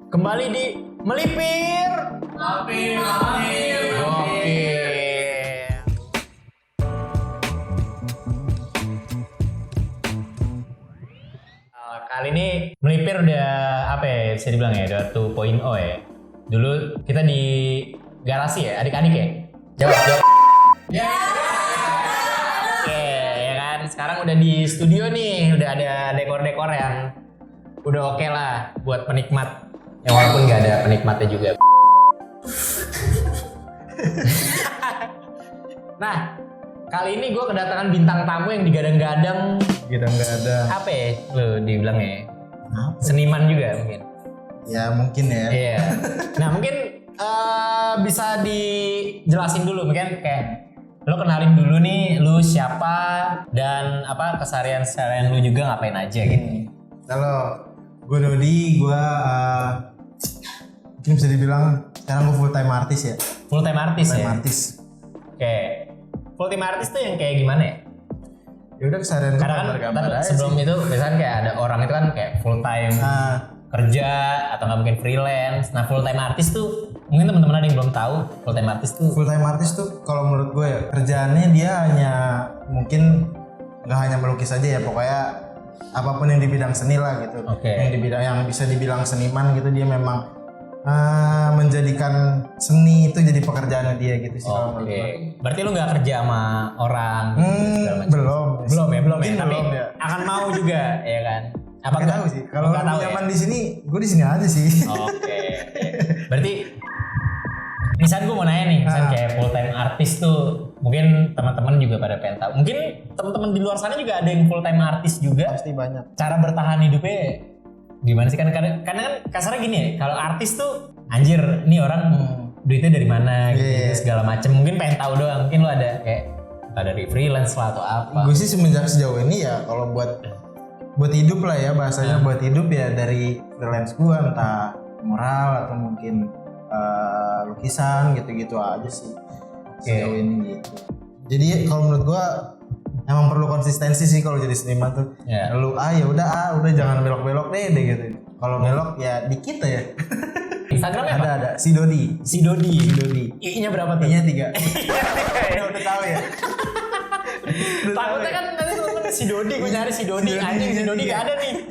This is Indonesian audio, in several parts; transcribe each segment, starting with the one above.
Kembali di Melipir. Oke. Kali ini Melipir udah apa ya, bisa dibilang ya, udah 2.0 ya. Dulu kita di garasi ya, adik-adik ya. Jawab. Ya. Oke, ya kan. Sekarang udah di studio nih, udah ada dekor-dekor yang udah oke lah buat penikmat. Ya walaupun nggak ada penikmatnya juga. Nah, kali ini gue kedatangan bintang tamu yang digadang-gadang. Apa ya lo dibilang ya? Seniman juga mungkin. Ya mungkin ya. Iya. Nah mungkin bisa dijelasin dulu mungkin kayak lo kenalin dulu nih lu siapa dan apa keseharian lu juga ngapain aja gitu. Kalau gue Dodi, gue mungkin bisa dibilang sekarang gue full time artis ya. Full time artis Full time ya. artis. Oke. Full time artis tuh yang kayak gimana ya? Ya udah keseharian gue Karena kan gambar-gambar aja sebelum sih. itu biasanya kayak ada orang itu kan kayak full time kerja atau nggak mungkin freelance. Nah full time artis tuh mungkin teman-teman ada yang belum tahu full time artis tuh. Full time artis tuh kalau menurut gue ya kerjaannya dia hanya mungkin nggak hanya melukis aja ya, pokoknya apapun yang di bidang seni lah gitu. Oke. Yang di bidang yang bisa dibilang seniman gitu, dia memang menjadikan seni itu jadi pekerjaannya dia gitu sih kalau menurut gue. Berarti lu nggak kerja sama orang gitu, segala macam? Belum Belum ya. Tapi belum ya. akan mau juga ya kan? Apa Nggak tahu sih. Kalau nggak tahu nyaman ya? di sini, gue di sini aja sih. Oke. Berarti misalnya gue mau nanya nih, misalnya kayak full time artis tuh mungkin teman-teman juga pada pengen tahu. Mungkin teman-teman di luar sana juga ada yang full time artis juga. Pasti banyak. Cara bertahan hidupnya gimana sih? Karena kan kasarnya gini ya, kalau artis tuh anjir nih orang duitnya dari mana gitu, segala macem. Mungkin pengen tahu doang. Mungkin lo ada kayak entah dari freelance lah atau apa. Gue sih semenjak sejauh ini ya kalau buat hidup lah ya bahasanya, buat hidup ya dari freelance gue, entah moral atau mungkin lukisan gitu-gitu aja sih sejauh ini gitu. Jadi kalau menurut gue emang perlu konsistensi sih kalau jadi seniman tuh. Ya. Lu ya udah jangan belok-belok deh gitu. Kalau belok ya dikit aja. Instagramnya apa? Ada si Dodi. Si Dodi. I-nya berapa tuh? I-nya 3. Udah tahu ya. Takutnya kan nanti temen si Dodi, gue nyari si Dodi, anjing si Dodi gak ada nih.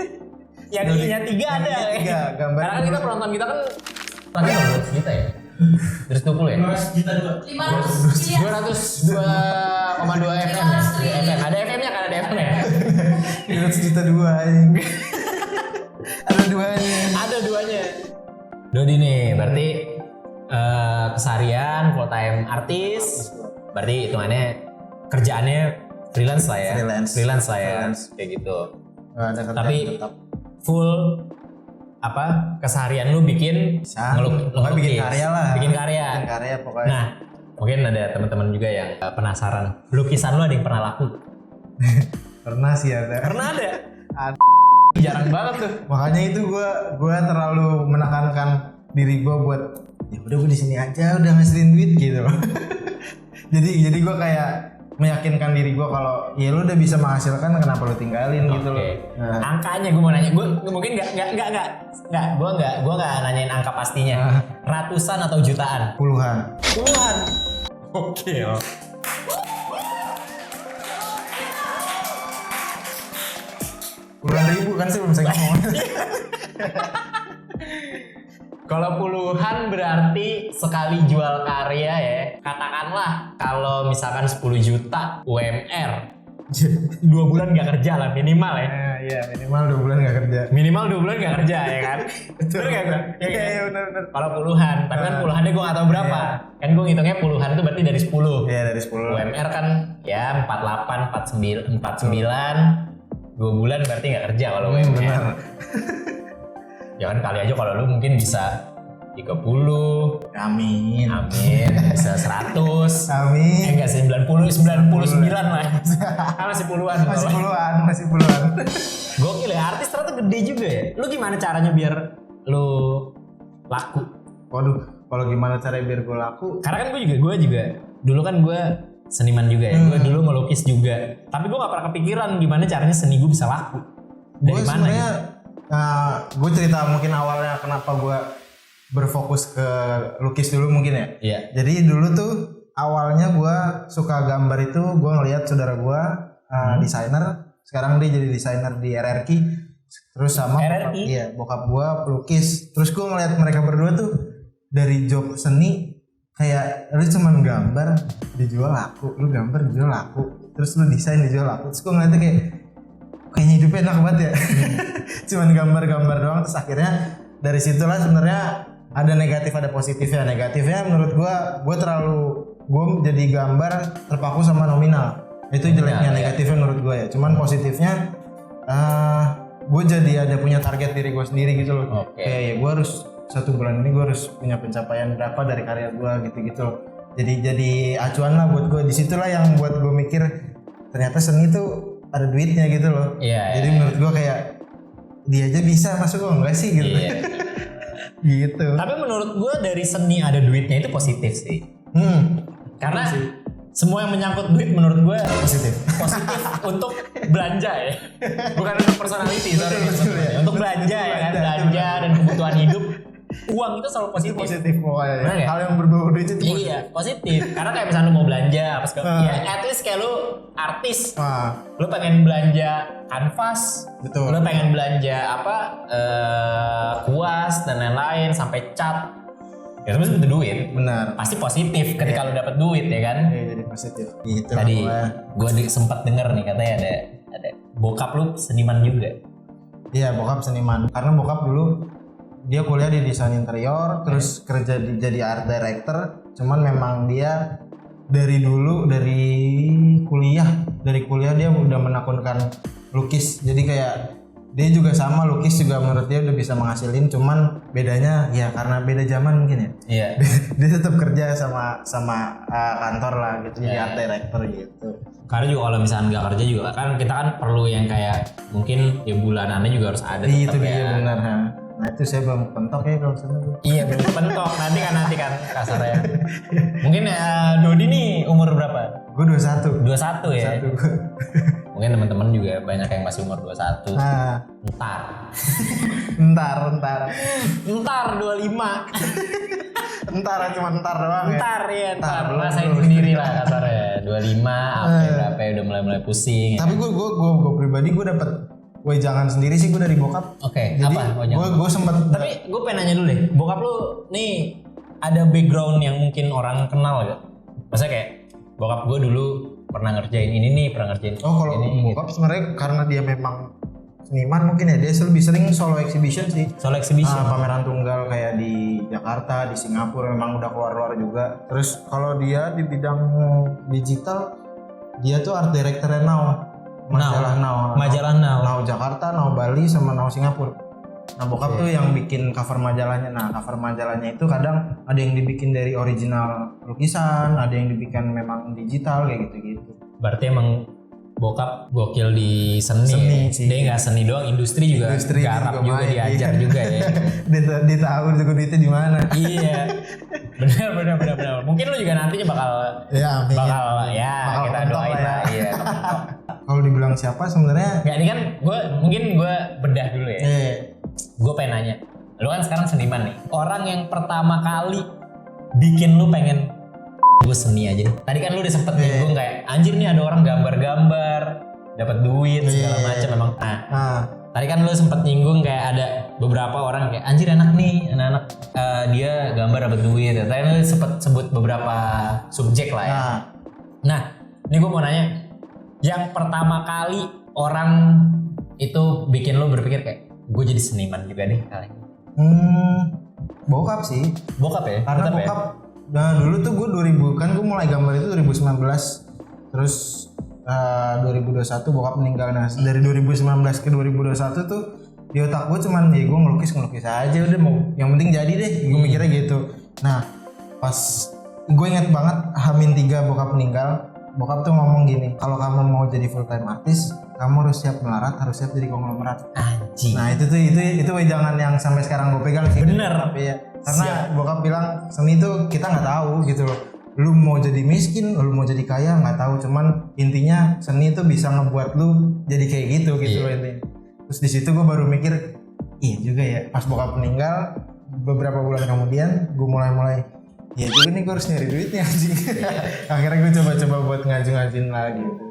Yang Dodi. I-nya 3 ada. Tiga, gambar. Karena kan kita penonton kita kan tadi 200 juta ya. 220 ya? 500 juta 202,2 FM ya? FM. Ada FM-nya kan, ada FM ya? 200 juta 2 anjing. Ada 2-nya. Ada 2-nya. Dodi nih, berarti keseharian full time artis. Berarti hitungannya kerjaannya freelance lah ya. Freelance lah ya. Kayak gitu. Nggak ada kerjaan Tapi tetap. full apa keseharian lu bikin Pokoknya bikin karya lah. bikin karya Pokoknya. nah mungkin ada teman-teman juga yang penasaran lukisan lu ada yang pernah laku Pernah sih ada. ada jarang banget tuh. Makanya itu gue terlalu menekankan diri gue buat ya udah gue di sini aja udah ngasilin duit gitu. jadi gue kayak meyakinkan diri gue kalau ya lu udah bisa menghasilkan, kenapa lu tinggalin gitu loh. Nah, Angkanya gue mau nanya, gue mungkin nggak, gue nggak nanyain angka pastinya. Ratusan atau jutaan? puluhan. Oke. Puluhan ribu kan sih belum saya ngomong. Kalau puluhan berarti sekali jual karya ya. Katakanlah kalau misalkan 10 juta UMR 2 bulan gak kerja lah minimal ya. Iya minimal 2 bulan gak kerja. Minimal 2 bulan gak kerja ya kan. Betul gak gue? Iya benar. Kalau puluhan, tapi kan puluhannya gue gak tahu berapa. Kan gue ngitungnya puluhan itu berarti dari 10. Iya dari 10. UMR kan ya 48, 49, 2 bulan berarti gak kerja kalau UMR. Benar. Jangan kali aja kalau lu mungkin bisa 30. Amin. Bisa 100. Amin. Enggak sih 99 lah. Masih puluhan. Masih puluhan. Gokil ya, artis ternyata gede juga ya. Lu gimana caranya biar lu laku? Waduh, kalau gimana cara biar gue laku? Karena kan gue juga dulu kan gue seniman juga ya. Gue dulu melukis juga. Tapi gue gak pernah kepikiran gimana caranya seni gue bisa laku. Dari Gue mana sebenarnya gitu? Nah, gue cerita mungkin awalnya kenapa gue berfokus ke lukis dulu mungkin ya. Iya. Jadi dulu tuh awalnya gue suka gambar itu gue ngelihat saudara gue desainer. Sekarang dia jadi desainer di RRQ. Terus sama RRQ? bokap gue pelukis. Terus gue ngelihat mereka berdua tuh dari job seni kayak lu cuman gambar dijual laku, lu gambar dijual laku, terus lu desain dijual laku. Terus gue ngeliatnya kayaknya hidupnya enak banget ya. Cuman gambar-gambar doang. Terus akhirnya dari situlah sebenarnya ada negatif ada positifnya. Negatifnya menurut gue jadi gambar terpaku sama nominal. Itu jeleknya. Negatifnya menurut gue ya. Cuman positifnya gue jadi ada punya target diri gue sendiri gitu loh. Kayak ya gue harus 1 bulan ini gue harus punya pencapaian berapa dari karya gue gitu-gitu loh. Jadi acuan lah buat gue. Disitulah yang buat gue mikir ternyata seni tuh ada duitnya gitu loh. Jadi menurut gue kayak dia aja bisa, masuk kok enggak sih gitu. Gitu. Tapi menurut gue dari seni ada duitnya itu positif sih. Karena semua yang menyangkut duit menurut gue positif untuk belanja ya. Bukan untuk personality, sorry. Untuk belanja ya kan, belanja dan kebutuhan hidup. Uang itu selalu positif. Positif pokoknya. Ya? Hal yang berbau duit itu positif. Iya, positif. Karena kayak misalnya lu mau belanja apa segala, ya at least kayak lu artis. Lu pengen belanja kanvas, betul. Lu pengen belanja kuas dan lain-lain sampai cat. Ya terus butuh duit. Benar. Pasti positif ketika lu dapet duit ya kan? Iya, jadi positif. Gitu. Tadi gue sempat denger nih katanya ada bokap lu seniman juga. Iya, bokap seniman. Karena bokap dulu dia kuliah di desain interior, terus kerja jadi art director. Cuman memang dia dari kuliah dia udah menekunkan lukis. Jadi kayak dia juga sama lukis juga menurut dia udah bisa menghasilin. Cuman bedanya ya karena beda zaman mungkin ya. Iya. Dia tetap kerja sama kantor lah gitu, jadi art director gitu. Karena juga kalau misalnya nggak kerja juga kan kita kan perlu yang kayak mungkin ya bulanannya juga harus ada. Itu dia benar. Nah itu saya belum pentok ya kalau sana tuh. Iya belum pentok nanti kan kasarnya. Mungkin Dodi nih umur berapa? Gue 21 ya. Mungkin teman-teman juga banyak yang masih umur 21. Nah. Ntar 25. cuma ntar doang ya. Ntar rasain sendiri lah kasarnya. 25 berapa ya udah mulai pusing. Tapi gue pribadi gue dapet wejangan sendiri sih gue dari bokap. Oke, jadi apa? Gue sempet. Tapi gue pengen nanya dulu deh, bokap lu nih ada background yang mungkin orang kenal gak? Maksudnya kayak bokap gue dulu pernah ngerjain ini nih, pernah ngerjain kalau ini. Bokap sebenarnya karena dia memang seniman mungkin ya, dia lebih sering solo exhibition sih. Solo exhibition. Pameran tunggal kayak di Jakarta, di Singapura memang udah keluar juga. Terus kalau dia di bidang digital, dia tuh art director Now. Majalah Now Jakarta, Now Bali, sama Now Singapura. Nah bokap tuh yang bikin cover majalahnya. Nah cover majalahnya itu kadang ada yang dibikin dari original lukisan, ada yang dibikin memang digital kayak gitu-gitu. Berarti emang bokap gokil di seni sih. Dia nggak seni doang, industri juga garap juga diajar juga ya. Dia tahu duitnya di mana. Iya. Benar. Mungkin lu juga nantinya bakal kita doain lah. Iya. Kalau dibilang siapa sebenarnya? Nggak, ini kan gue bedah dulu ya. Gue pengen nanya, lu kan sekarang seniman nih. Orang yang pertama kali bikin lu pengen gue seni aja nih. Tadi kan lu udah sempet nyinggung kayak anjir nih ada orang gambar-gambar dapat duit segala macam memang. Tadi kan lu sempet nyinggung kayak ada beberapa orang kayak anjir enak nih anak-anak dia gambar dapat duit. Tadi lu sempet sebut beberapa subjek lah ya. Nah, ini gue mau nanya, yang pertama kali orang itu bikin lu berpikir kayak gue jadi seniman juga deh kali. Bokap sih. Bokap ya? Karena tetap bokap ya? Nah dulu tuh gue 2000 kan gue mulai gambar itu 2019. Terus 2021 bokap meninggal. Nah dari 2019 ke 2021 tuh di otak gue cuman ya gue ngelukis aja udah mau yang penting jadi deh. Gue mikirnya gitu. Nah pas gue inget banget H-3 bokap meninggal. Bokap tuh ngomong gini, kalau kamu mau jadi full time artis, kamu harus siap melarat, harus siap jadi konglomerat. Anjing. Nah itu wejangan yang sampai sekarang gue pegang sih. Bener. Ya. Karena bokap bilang seni itu kita nggak tahu gitu loh. Lu mau jadi miskin, lu mau jadi kaya nggak tahu. Cuman intinya seni itu bisa ngebuat lu jadi kayak gitu loh intinya. Terus di situ gue baru mikir, iya juga ya. Pas bokap meninggal beberapa bulan kemudian gue mulai iya juga nih gue harus nyari duitnya anjing. Akhirnya gue coba-coba buat ngajuin lagi gitu.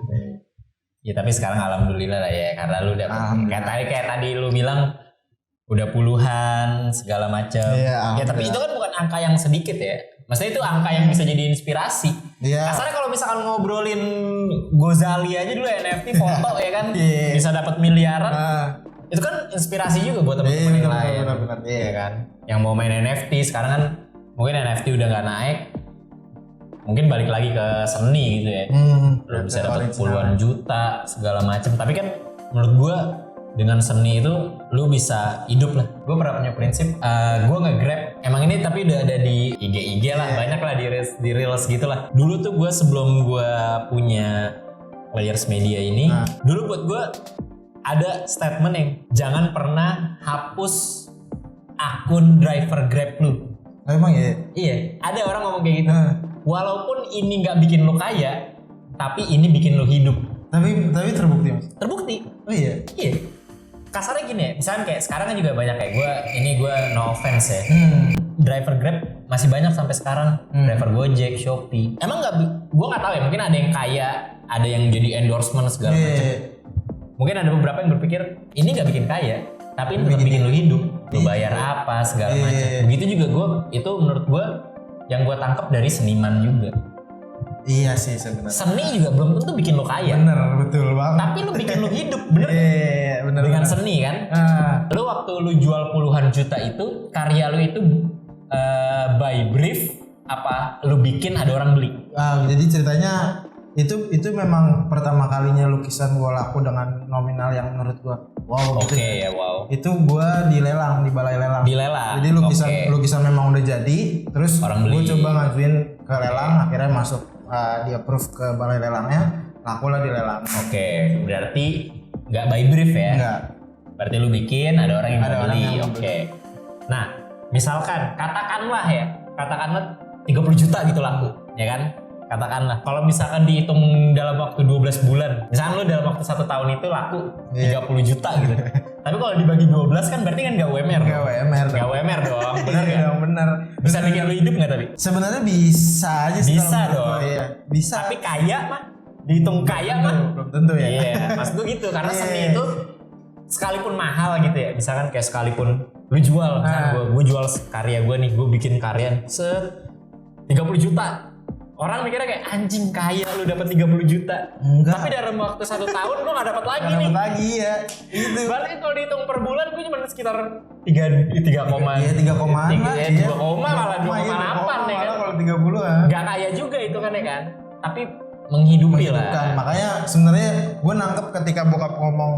Ya tapi sekarang alhamdulillah lah ya, karena lu udah kayak tadi lu bilang udah puluhan segala macam. Iya, ya tapi itu kan bukan angka yang sedikit ya. Maksudnya itu angka yang bisa jadi inspirasi. Iya. Kasarnya kalau misalkan ngobrolin Gozali aja dulu NFT foto ya kan bisa dapat miliaran. Itu kan inspirasi juga buat teman-teman yang lain. Benar-benar. Iya kan. Yang mau main NFT sekarang kan mungkin NFT udah nggak naik. Mungkin balik lagi ke seni gitu ya. Lu bisa dapat puluhan juta segala macam. Tapi kan menurut gua dengan seni itu lu bisa hidup lah. Gue pernah punya prinsip, gue nge-grab. Emang ini tapi udah ada di IG lah, banyak lah di reels gitu lah. Dulu tuh gue sebelum gue punya Players Media ini, dulu buat gue ada statement yang jangan pernah hapus akun driver Grab lu. Emang ya? Iya, ada orang ngomong kayak gitu. Walaupun ini nggak bikin lu kaya, tapi ini bikin lu hidup. Tapi terbukti mas? Terbukti. Oh iya? Iya. Kasarnya gini ya, misalkan kayak sekarang kan juga banyak kayak gue no offense ya. Driver Grab masih banyak sampai sekarang. Driver Gojek, Shopee. Emang gue nggak tahu ya, mungkin ada yang kaya, ada yang jadi endorsement segala macam. Mungkin ada beberapa yang berpikir ini nggak bikin kaya, tapi ini bikin lu hidup. Lu bayar apa segala macam. Begitu juga gue, itu menurut gue yang gue tangkap dari seniman juga. Iya sih sebenarnya. Seni juga belum tentu bikin lu kaya. Bener, betul banget. Tapi lu bikin lu hidup, bener kan? Iya, bener. Dengan seni kan? Lu waktu lu jual puluhan juta itu, karya lu itu by brief apa lu bikin ada orang beli? Jadi ceritanya itu memang pertama kalinya lukisan gua laku dengan nominal yang menurut gua wow. Oke ya wow. Itu gua dilelang di balai lelang. Dilelang. Jadi lukisan memang udah jadi, terus orang gua beli. coba ngajuin ke lelang, akhirnya masuk di approve ke balai lelangnya, lakulah di lelang. Oke, berarti nggak by brief ya? Enggak. Berarti lu bikin ada orang yang mau beli. Oke. Nah, misalkan katakanlah 30 juta gitu laku, ya kan? Katakanlah kalau misalkan dihitung dalam waktu 12 bulan, misalkan lu dalam waktu 1 tahun itu laku 30 juta gitu. Tapi kalau dibagi 12 kan berarti kan gak UMR. Gak UMR dong, bener gak? Bener. Bisa bikin lu hidup gak tapi? Sebenarnya bisa aja sih. Bisa dong. Iya. Bisa. Tapi kaya mah, dihitung kaya mah belum tentu ya. Iya, maksud gue gitu. Karena seni itu sekalipun mahal gitu ya, misalkan kayak sekalipun lu jual, gue jual karya gue nih, gue bikin karya 30 juta. Orang mikirnya kayak anjing kaya lu dapat 30 juta. Enggak. Tapi dalam waktu 1 tahun gue gak dapat lagi nih. nih. Lagi ya. Itu. Berarti kalau dihitung per bulan gue cuma sekitar 3 koma. Iya 3 komaan lah. 2 koma malah 2,8 ya kan. Kalau 30-an. Gak kaya juga itu kan ya kan. Tapi menghidupi lah. Makanya sebenarnya gue nangkep ketika bokap ngomong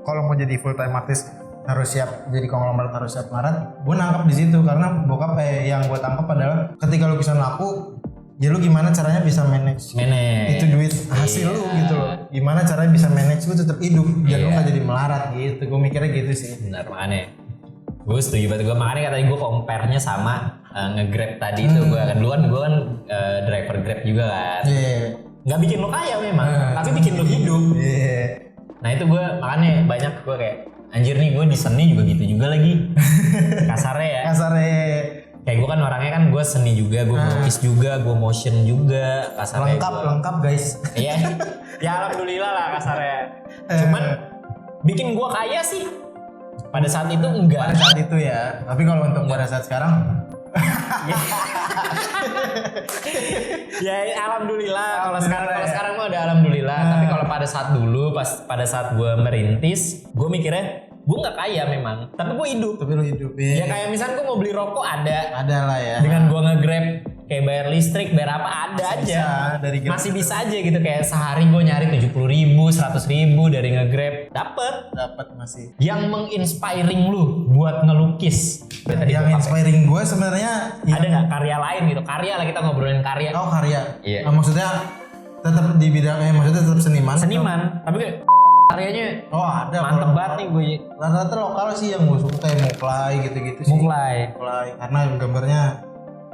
kalau mau jadi full time artist harus siap jadi konglomerat, harus siap marat. Gue nangkep di situ karena bokap yang gue tangkep adalah ketika lukisan laku, ya lu gimana caranya bisa manage itu duit hasil lu gitu loh. Gimana caranya bisa manage lu tetap hidup biar lu gak jadi melarat gitu. Gue mikirnya gitu sih. Benar, makanya gue setuju banget. Gue makanya katanya gue compare-nya sama nge-grab tadi itu. Gue kan driver grab juga kan. Nggak bikin lu kaya memang, tapi bikin lu hidup. Nah itu gue makanya banyak gue kayak anjir nih gue di seni juga gitu juga lagi. Kasarnya ya. Kayak gue kan orangnya kan gue seni juga, gue melukis juga, gue motion juga, kasarnya lengkap guys. Iya, ya alhamdulillah lah kasarnya. Cuman bikin gue kaya sih pada saat itu enggak. Pada saat itu ya, tapi kalau untuk pada saat sekarang ya alhamdulillah. Kalau sekarang mah udah alhamdulillah. Tapi kalau pada saat dulu, pada saat gue merintis, gue mikirnya gue nggak kaya memang, tapi gue hidup. Tapi lu hidup ya kayak misalnya gue mau beli rokok ada lah ya. Dengan gue nge-grab kayak bayar listrik, bayar apa ada masih aja. Masih gitu. bisa aja gitu, kayak sehari gue nyari 70.000, 100.000 dari nge-grab dapat masih. Yang menginspiring lu buat ngelukis. Yang inspiring gue sebenarnya ada nggak karya lain gitu? Karya lah, kita ngobrolin karya. Oh karya. Iya. Maksudnya tetap di bidang maksudnya tetap seniman. Tapi kayak karyanya ada mantep banget nih gue. Rata-rata lokal sih yang gue suka kayak Muklai gitu-gitu sih. Muklai karena gambarnya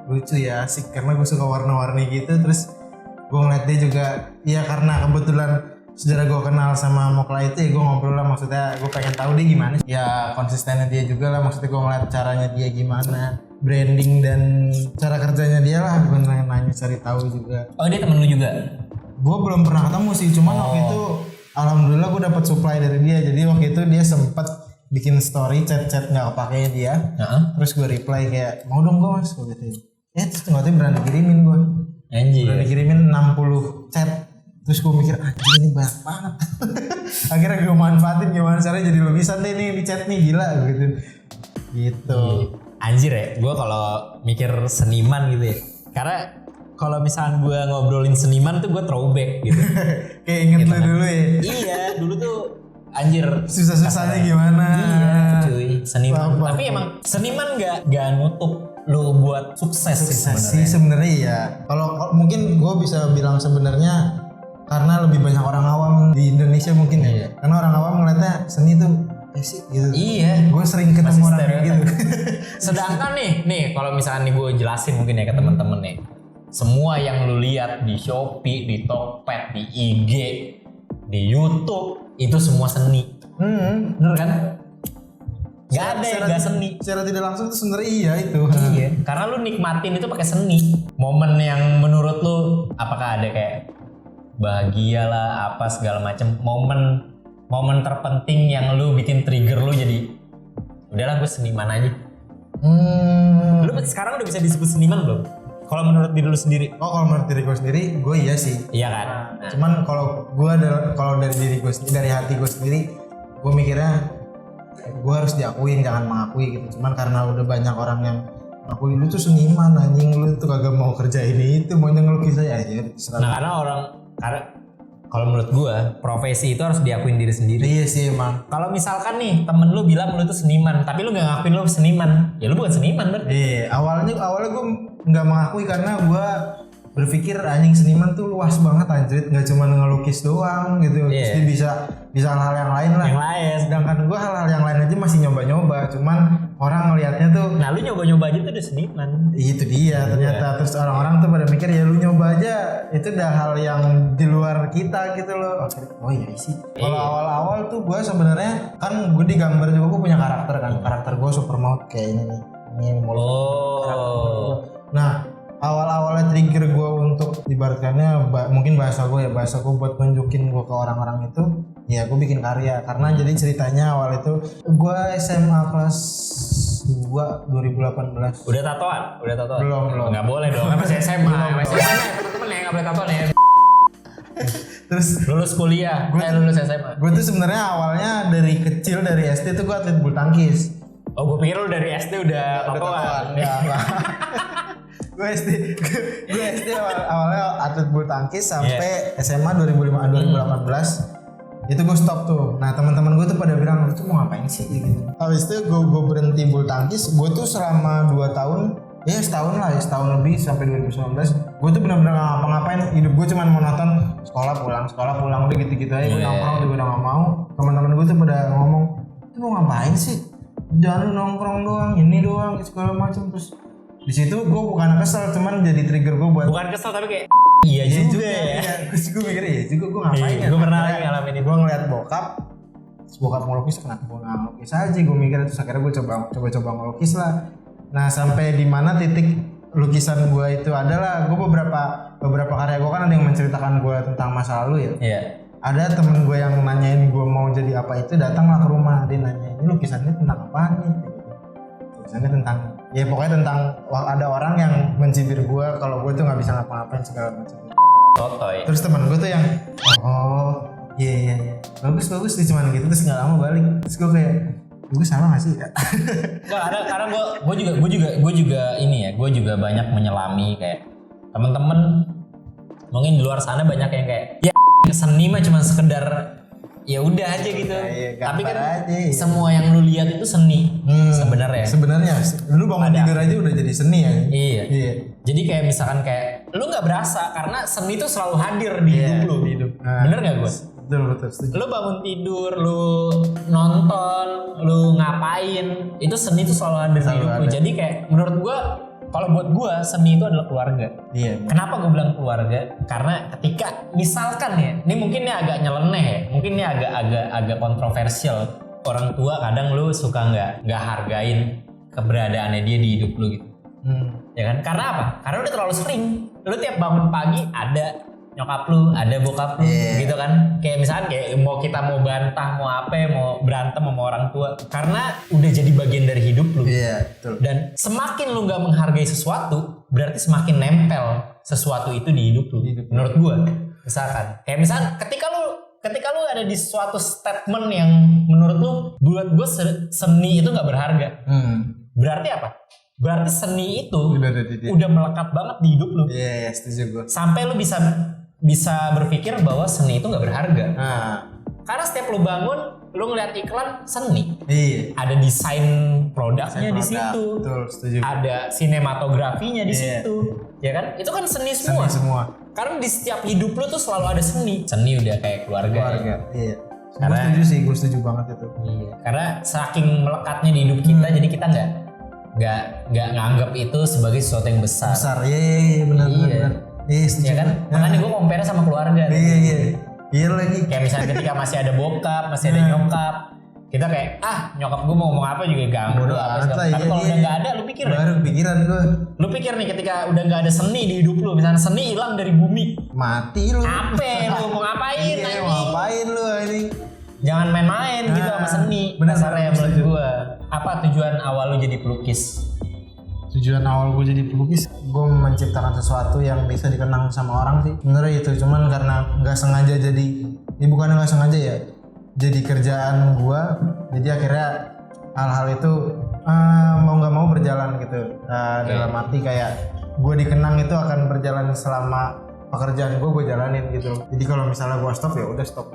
lucu ya, asik karena gue suka warna-warni gitu. Terus gue ngeliat dia juga ya karena kebetulan sejarah gue kenal sama Mokla itu ya gue ngobrol lah, maksudnya gue pengen tahu dia gimana sih. Ya konsistennya dia juga lah, maksudnya gue ngeliat caranya dia gimana, branding dan cara kerjanya dia lah, gue nanya cari tahu juga. Oh dia temen lu juga? Gue belum pernah ketemu sih, cuman waktu itu alhamdulillah gue dapet supply dari dia. Jadi waktu itu dia sempet bikin story chat nggak kepake dia, terus gue reply kayak mau dong gue mas, gue gitu. Terus nggak berani dikirimin gue. Anjir. Berani dikirimin 60 chat. Terus gue mikir anjir ini banyak banget. Akhirnya gue manfaatin gimana caranya jadi lukisan deh nih di chat nih, gila gitu. Gitu. Anjir ya, gue kalau mikir seniman gitu ya. Karena kalau misalnya gue ngobrolin seniman tuh gue throwback gitu. Kayak inget Gitu lu kan. dulu ya. Iya, dulu tuh anjir Susah-susahnya gimana. Iya cuy, seniman. Apa? Tapi emang seniman gak nutup lu buat sukses Sih sebenarnya ya. Kalau mungkin gue bisa bilang sebenarnya karena lebih banyak orang awam di Indonesia mungkin ya. Iya. Karena orang awam ngeliatnya seni tuh sih gitu. Iya. Gue sering ketemu orang kayak gitu. Sedangkan nih kalau misalnya nih gue jelasin mungkin ya ke temen-temen nih. Semua yang lu lihat di Shopee, di Tokped, di IG, di YouTube itu semua seni. Bener kan? Gak ada yang gak seni. Secara tidak langsung tuh sebenarnya iya itu. Iya. Karena lu nikmatin itu pakai seni. Momen yang menurut lu apakah ada kayak bahagia lah apa segala macam, momen terpenting yang lu bikin trigger lu jadi udahlah gue seniman aja. Lu sekarang udah bisa disebut seniman belum? Kalau menurut diri lu sendiri? Oh kalau menurut diri gue sendiri, gue iya sih. Iya kan. Nah. Cuman kalau dari diri gue sendiri, dari hati gue sendiri, gue mikirnya gue harus diakuin, jangan mengakui gitu. Cuman karena udah banyak orang yang ngakui lu tuh seniman, anjing lu tuh kagak mau kerja ini itu, maunya ngelukis aja terserah. Nah karena kalau menurut gue profesi itu harus diakuin diri sendiri. Iya sih emang. Kalau misalkan nih temen lu bilang lu tuh seniman, tapi lu nggak ngakuin lu seniman, ya lu bukan seniman berarti. Iya, awalnya gue nggak mengakui karena gue berpikir anjing seniman tuh luas banget anjir, nggak cuma ngelukis doang gitu. Iya. Terus dia bisa hal-hal yang lain lah. Yang lain. Sedangkan gue hal-hal yang lain aja masih nyoba-nyoba, cuman orang ngelihatnya tuh Nah lu nyoba-nyoba aja tuh udah seniman. itu dia ternyata. Terus orang-orang tuh pada mikir ya lu nyoba aja itu udah hal yang di luar kita gitu loh. Oh iya sih. Kalau awal-awal tuh gue sebenarnya kan gue di gambar juga gue punya karakter kan. Karakter gue Supermouth kayak ini nih. Ini Oh. Nah awal-awalnya trigger gue untuk ibaratkannya mungkin bahasa gue buat nunjukin gue ke orang-orang itu ya gue bikin karya. Karena jadi ceritanya awal itu gue SMA kelas 2 2018. Udah tatoan? Belum. Nggak boleh dong, kan masih SMA. Masih SMA temen-temen ya nggak boleh tatoan ya. Terus Lulus kuliah, lulus SMA. gue tuh sebenarnya awalnya dari kecil, dari SD tuh gue atlet bulu tangkis. Oh gue pikir lu dari SD udah tatoan. Ya, gue SD awalnya atlet bulu tangkis sampai SMA 2018 itu gue stop tuh. Nah teman-teman gue tuh pada bilang lu tuh mau ngapain sih gitu. Habis itu gue berhenti bulu tangkis. Gue tuh selama 2 tahun ya setahun lebih sampai 2019 gue tuh benar-benar gak ngapa-ngapain. Hidup gue cuma monoton, sekolah pulang udah gitu-gitu aja. Gue nongkrong juga udah gak mau. Teman-teman gue tuh pada ngomong lu mau ngapain sih, jangan lu nongkrong doang, ini doang segala macam. Terus di situ gue bukan kesel, cuman jadi trigger gue buat Bukan kesel tapi kayak iya juga ya. Terus gue mikir ya juga gue ngapain ya. Gue pernah lagi ngalamin itu. Gue ngeliat bokap ngelukis, kenapa gue nggak ngelukis aja, gue mikir. Terus akhirnya gue coba ngelukis lah. Nah sampai di mana titik lukisan gue itu adalah gue beberapa karya gue kan ada yang menceritakan gue tentang masa lalu ya. Iya. Ada temen gue yang nanyain gue mau jadi apa itu, datanglah ke rumah, dia nanya ini lukisannya tentang apa nih. Lukisannya tentang ya pokoknya tentang ada orang yang mencibir gue kalau gue tuh nggak bisa ngapa-ngapain segala macam. Totoy. Terus teman gue tuh yang iya bagus dia cuman gitu. Terus nggak lama balik, terus gue kayak gue sama nggak sih ya? Nggak ada, karena gue juga ini ya, gue juga banyak menyelami kayak temen-temen mungkin di luar sana banyak yang kayak ya seni mah cuma sekedar ya udah aja gitu. Tapi kan aja, ya. semua yang lu lihat itu seni sebenarnya. Sebenarnya lu bangun tidur aja udah jadi seni ya. Iya. Jadi kayak misalkan kayak lu nggak berasa karena seni itu selalu hadir di hidup lu. Hidup. Bener nggak gue? Betul setuju. Lu bangun tidur, lu nonton, lu ngapain, itu seni itu selalu ada di hidup lu. Jadi kayak menurut gua, kalau buat gua seni itu adalah keluarga. Iya. Kenapa gua bilang keluarga? Karena ketika misalkan ya, ini mungkin ini agak nyeleneh ya, mungkin ini agak kontroversial. Orang tua kadang lu suka nggak hargain keberadaannya dia di hidup lu gitu. Ya kan? Karena apa? Karena udah terlalu sering. Lu tiap bangun pagi ada nyokap lu, ada bokap lu, gitu kan. Kayak misalkan kayak mau kita mau bantah, mau apa, mau berantem sama orang tua, karena udah jadi bagian dari hidup lu. Iya, betul. Dan semakin lu nggak menghargai sesuatu, berarti semakin nempel sesuatu itu di hidup lu. Menurut gua, misalkan kayak misalkan ketika lu ada di suatu statement yang menurut lu, buat gua seni itu nggak berharga. Berarti apa? Berarti seni itu udah melekat banget di hidup lu. Iya, setuju gue. Sampai lu bisa berpikir bahwa seni itu nggak berharga. Karena setiap lu bangun, lu ngeliat iklan seni. Iya. Ada desain produknya di situ. Betul, setuju. Ada sinematografinya di situ. Ya kan? Itu kan seni semua. Seni semua. Karena di setiap hidup lu tuh selalu ada seni. Seni udah kayak keluarga. Ya. Iya. Karena gue setuju banget itu. Iya. Karena saking melekatnya di hidup kita, jadi kita nggak nganggap itu sebagai sesuatu yang besar. Iya, benar. Iya, Ya setuju. kan? Makanya gue compare sama keluarga. Iya lagi. Kayak misalnya ketika masih ada bokap, masih ada nyokap, kita kayak nyokap gue mau ngomong apa juga ganggu. Tapi kalau udah nggak ada, lu pikir baru pikiran gue. Lu pikir nih ketika udah nggak ada seni di hidup lu, misalnya seni hilang dari bumi, mati lu. Apa lu mau ngapain? Iya, mau ngapain lu ini? Jangan main-main gitu sama seni. Dasarnya menurut gue. Apa tujuan awal lu jadi pelukis? Tujuan awal gue jadi pelukis, gue menciptakan sesuatu yang bisa dikenang sama orang sih. Sebenarnya itu, cuman karena nggak sengaja bukan nggak sengaja ya, jadi kerjaan gue. Jadi akhirnya hal-hal itu mau nggak mau berjalan gitu. Dalam arti kayak gue dikenang itu akan berjalan selama pekerjaan gue jalanin gitu. Jadi kalau misalnya gue stop ya udah stop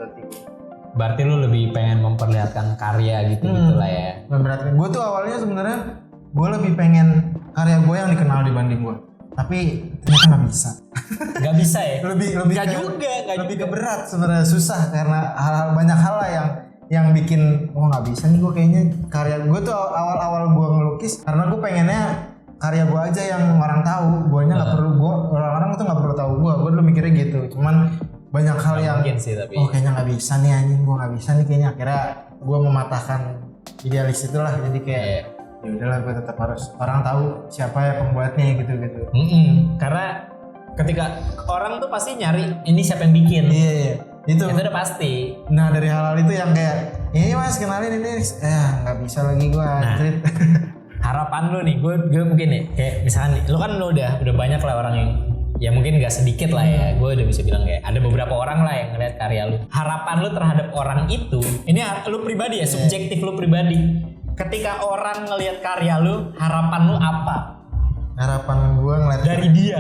Berarti lu lebih pengen memperlihatkan karya gitu lah ya. Memperlihatkan. Gue tuh awalnya sebenarnya gue lebih pengen karya gue yang dikenal dibanding gue. Tapi ternyata nggak bisa. Gak bisa ya? lebih ke berat sebenarnya, susah karena banyak hal lah yang bikin nggak bisa nih gue kayaknya. Karya gue tuh awal-awal gue ngelukis karena gue pengennya karya gue aja yang orang tahu. Guanya nggak perlu, orang-orang tuh nggak perlu tahu gue dulu mikirnya gitu. Cuman banyak hal yang sih, tapi kayaknya nggak bisa nih anjing, gue nggak bisa nih kayaknya. Akhirnya gue mematahkan idealis itulah. Jadi kayak ya udahlah, gue tetap harus orang tahu siapa ya pembuatnya gitu. Karena ketika orang tuh pasti nyari ini siapa yang bikin. Iya. Itu udah pasti. Nah dari hal-hal itu yang kayak ini mas kenalin ini, nggak bisa lagi gue. Harapan lu nih, gue mungkin nih kayak misalnya nih, lu kan lu udah banyak lah orang yang ya mungkin gak sedikit lah ya, gue udah bisa bilang kayak ada beberapa orang lah yang ngeliat karya lu. Harapan lu terhadap orang itu, ini lu pribadi ya, subjektif lu pribadi. Ketika orang ngelihat karya lu, harapan lu apa? Harapan gue ngeliat dari dia,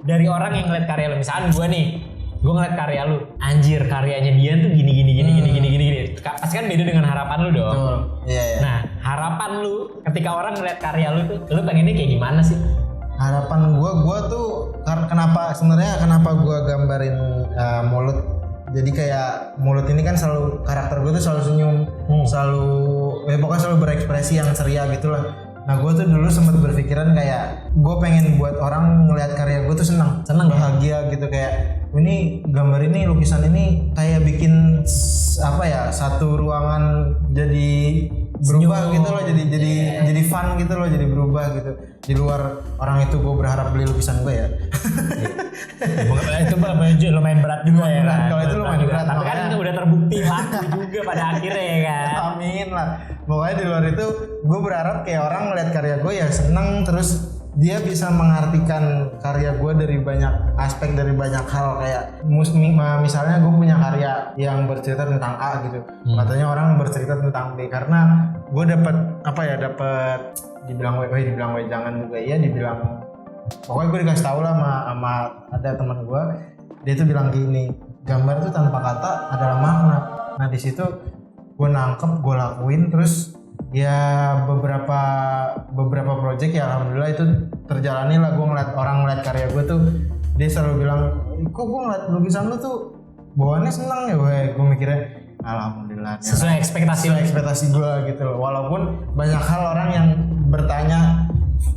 dari orang yang ngeliat karya lu. Misalkan gue nih, gue ngeliat karya lu, anjir karyanya dia tuh gini. Pasti kan beda dengan harapan lu dong. Betul. Iya. Nah, harapan lu ketika orang ngeliat karya lu tuh, lu pengennya kayak gimana sih? Harapan gue tuh kenapa gue gambarin mulut. Jadi kayak mulut ini kan selalu, karakter gue tuh selalu senyum, pokoknya selalu berekspresi yang ceria gitulah. Nah gue tuh dulu sempat berpikiran kayak gue pengen buat orang ngelihat karya gue tuh senang bahagia gitu. Kayak ini gambar ini, lukisan ini kayak bikin satu ruangan jadi berubah gitu loh, jadi fun gitu loh, jadi berubah gitu. Di luar orang itu gue berharap beli lukisan gue ya. Itu lumayan berat juga ya. Kalau itu lumayan berat. Tapi kan itu udah terbukti laku juga pada akhirnya ya kan. Amin lah. Pokoknya di luar itu gue berharap kayak orang ngeliat karya gue ya seneng, terus dia bisa mengartikan karya gue dari banyak aspek, dari banyak hal. Kayak misalnya gue punya karya yang bercerita tentang A gitu, katanya orang bercerita tentang B, karena gue dapat dibilang jangan juga ya, dibilang pokoknya gue dikasih tahu lah sama ada teman gue, dia tuh bilang gini, gambar tuh tanpa kata adalah makna. Nah di situ gue nangkep, gue lakuin, terus ya beberapa project ya alhamdulillah itu terjalani lah. Gue ngeliat orang ngeliat karya gue tuh, dia selalu bilang, kok gue ngeliat lukisan lu tuh bawaannya seneng ya, gue mikirnya alhamdulillah sesuai ekspektasi gue gitu loh. Walaupun banyak hal orang yang bertanya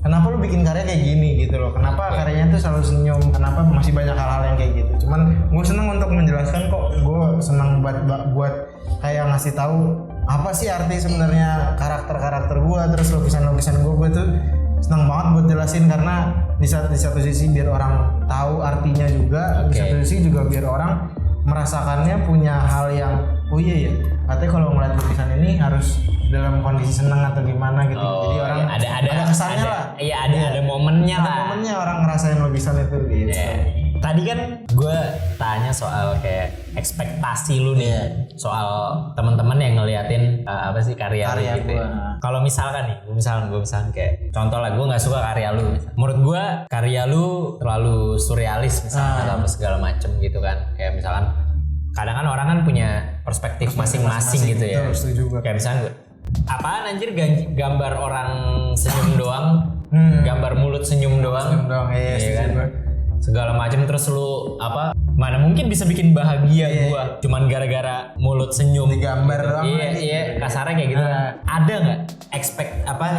kenapa lu bikin karya kayak gini gitu loh, kenapa karyanya tuh selalu senyum, kenapa masih banyak hal-hal yang kayak gitu. Cuman gue seneng untuk menjelaskan kok, gue seneng buat kayak ngasih tahu apa sih arti sebenarnya karakter gue, terus lukisan gue tuh seneng banget buat jelasin, karena di satu sisi biar orang tahu artinya juga, di satu sisi juga biar orang merasakannya punya hal yang oh iya ya, katanya kalau ngeliat lukisan ini harus dalam kondisi senang atau gimana gitu. Jadi orang ada kesannya lah. Iya, ada momennya lah. Momennya orang ngerasain lukisan itu gitu. Tadi kan gue tanya soal kayak ekspektasi lu nih, soal teman-teman yang ngeliatin apa sih karya lu gitu. Kalau misalkan nih, gue misalkan kayak contoh lah, gue nggak suka karya lu. Menurut gue karya lu terlalu surrealis misalnya atau segala macem gitu kan. Kayak misalkan kadang kan orang kan punya perspektif masing-masing gitu ya. Kayak misalnya apaan anjir gambar orang senyum doang, gambar mulut senyum doang, iya kan? Segala macam, terus lu apa? Mana mungkin bisa bikin bahagia gua cuman gara-gara mulut senyum digambar doang. Iya, kasarnya kayak gitu kan. Ada nggak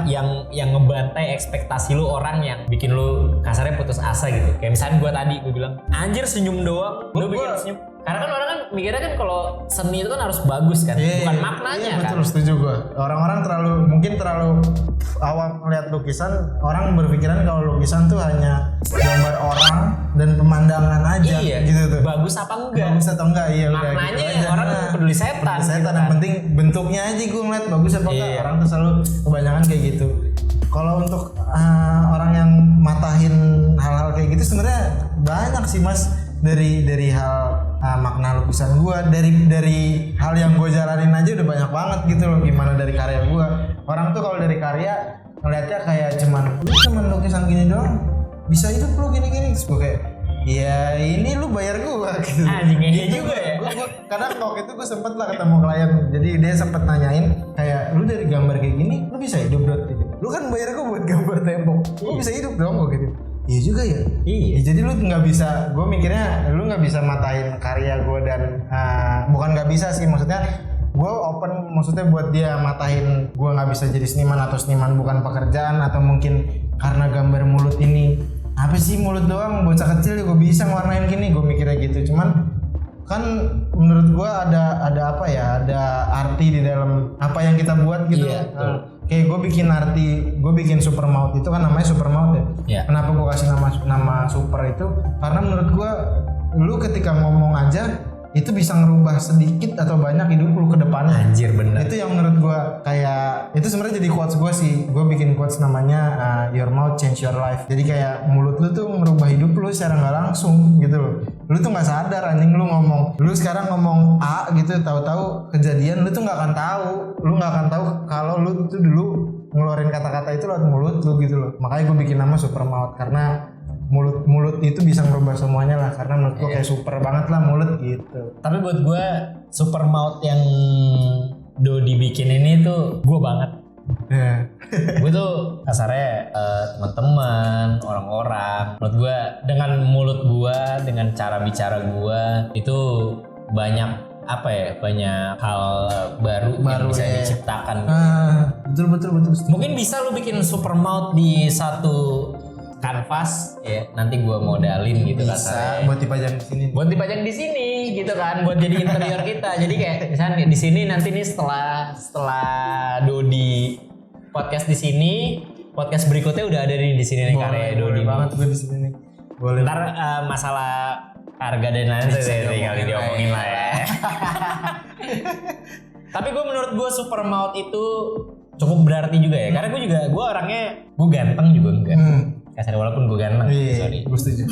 yang ngebantai ekspektasi lu, orang yang bikin lu kasarnya putus asa gitu? Kayak misalnya gua tadi gua bilang anjir senyum doang, lu bikin senyum. Karena kan orang kan mikirnya kan kalau seni itu kan harus bagus kan, bukan maknanya kan. Betul, setuju gue. Orang-orang terlalu awam melihat lukisan, orang berpikiran kalau lukisan tuh hanya gambar orang dan pemandangan aja gitu tuh. Bagus apa enggak? Bagus atau enggak, iya udah maknanya gitu aja. Orang peduli setan gitu yang kan. penting bentuknya aja gue ngeliat bagus apa enggak. Orang tuh selalu kebanyakan kayak gitu. Kalau untuk orang yang matahin hal-hal kayak gitu sebenarnya banyak sih Mas, dari hal makna lukisan gue, dari hal yang gue jalanin aja udah banyak banget gitu loh. Gimana dari karya gue, orang tuh kalau dari karya ngeliatnya kayak cuman lukisan gini doang bisa hidup lu gini-gini. Terus gue kayak ya ini lu bayar gue gitu. Anjingnya juga ya. Gue kadang waktu itu gue sempet lah ketemu klien, jadi dia sempet nanyain kayak lu dari gambar kayak gini lu bisa hidup berarti? Lu kan bayar gue buat gambar tembok, lu bisa hidup dong gue gitu. Iya juga ya. Iya. Jadi lu nggak bisa, gue mikirnya lu nggak bisa matahin karya gue dan bukan nggak bisa sih, maksudnya gue open, maksudnya buat dia matahin gue nggak bisa jadi seniman atau seniman bukan pekerjaan, atau mungkin karena gambar mulut ini apa sih mulut doang bocah kecil gue bisa ngewarnain gini, gue mikirnya gitu. Cuman kan menurut gue ada apa ya, ada arti di dalam apa yang kita buat gitu. Kayak gue bikin super mouth itu kan namanya super mouth ya. Kenapa gue kasih nama super itu? Karena menurut gue lu ketika ngomong aja itu bisa ngerubah sedikit atau banyak hidup lu ke depannya. Anjir bener. Itu yang menurut gue kayak itu sebenarnya jadi quotes gue sih. Gue bikin quotes namanya your mouth change your life. Jadi kayak mulut lu tuh merubah hidup lu secara nggak langsung gitu loh. Lu tuh nggak sadar anjing, lu sekarang ngomong A gitu, tahu-tahu kejadian lu tuh nggak akan tahu. Lu nggak akan tahu kalau lu tuh dulu ngeluarin kata-kata itu lewat mulut lu gitu loh. Makanya gue bikin nama super mouth, karena mulut itu bisa merubah semuanya lah, karena menurut gue kayak super banget lah mulut gitu. Tapi buat gue super mouth yang Dodi bikin ini tuh gue banget. Gue tuh kasarnya teman-teman, orang-orang, menurut gue dengan mulut gue, dengan cara bicara gue itu banyak hal baru yang bisa diciptakan. Betul. Mungkin bisa lu bikin super mouth di satu kanvas ya, nanti gua modalin gitu kasarnya. Buat dipajang di sini gitu kan, buat jadi interior kita. Jadi kayak misalnya di sini nanti nih setelah Dodi podcast di sini, podcast berikutnya udah ada di sini nih karya Dodi banget gue di sini nih. Boleh. Ntar masalah harga dan lain-lain tinggal diomongin lah ya. Tapi menurut gue super mouth itu cukup berarti juga ya, karena gue orangnya gue ganteng juga enggak. Kasar walaupun gue ganteng, sorry. Gue setuju.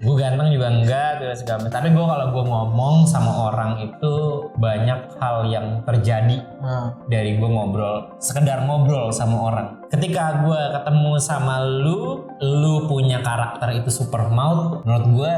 Gue ganteng juga enggak, segala. Tapi gue kalau gue ngomong sama orang itu banyak hal yang terjadi dari gue sekedar ngobrol sama orang. Ketika gue ketemu sama lu punya karakter itu super mouth. Menurut gue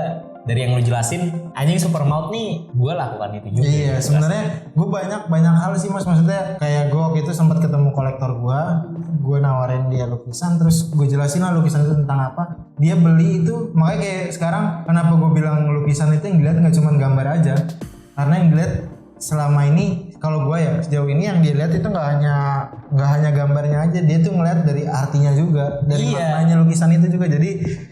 dari yang lu jelasin, anjing super mouth nih, gue lakukan itu juga. Iya, sebenarnya gue banyak hal sih Mas, maksudnya kayak gue waktu itu sempat ketemu kolektor gue nawarin dia lukisan, terus gue jelasin lah lukisan itu tentang apa. dia beli itu, makanya kayak sekarang kenapa gue bilang lukisan itu yang dilihat nggak cuma gambar aja, karena yang dilihat selama ini kalau gue ya sejauh ini yang dia lihat itu nggak hanya gambarnya aja, dia tuh ngeliat dari artinya juga, dari maknanya lukisan itu juga. Jadi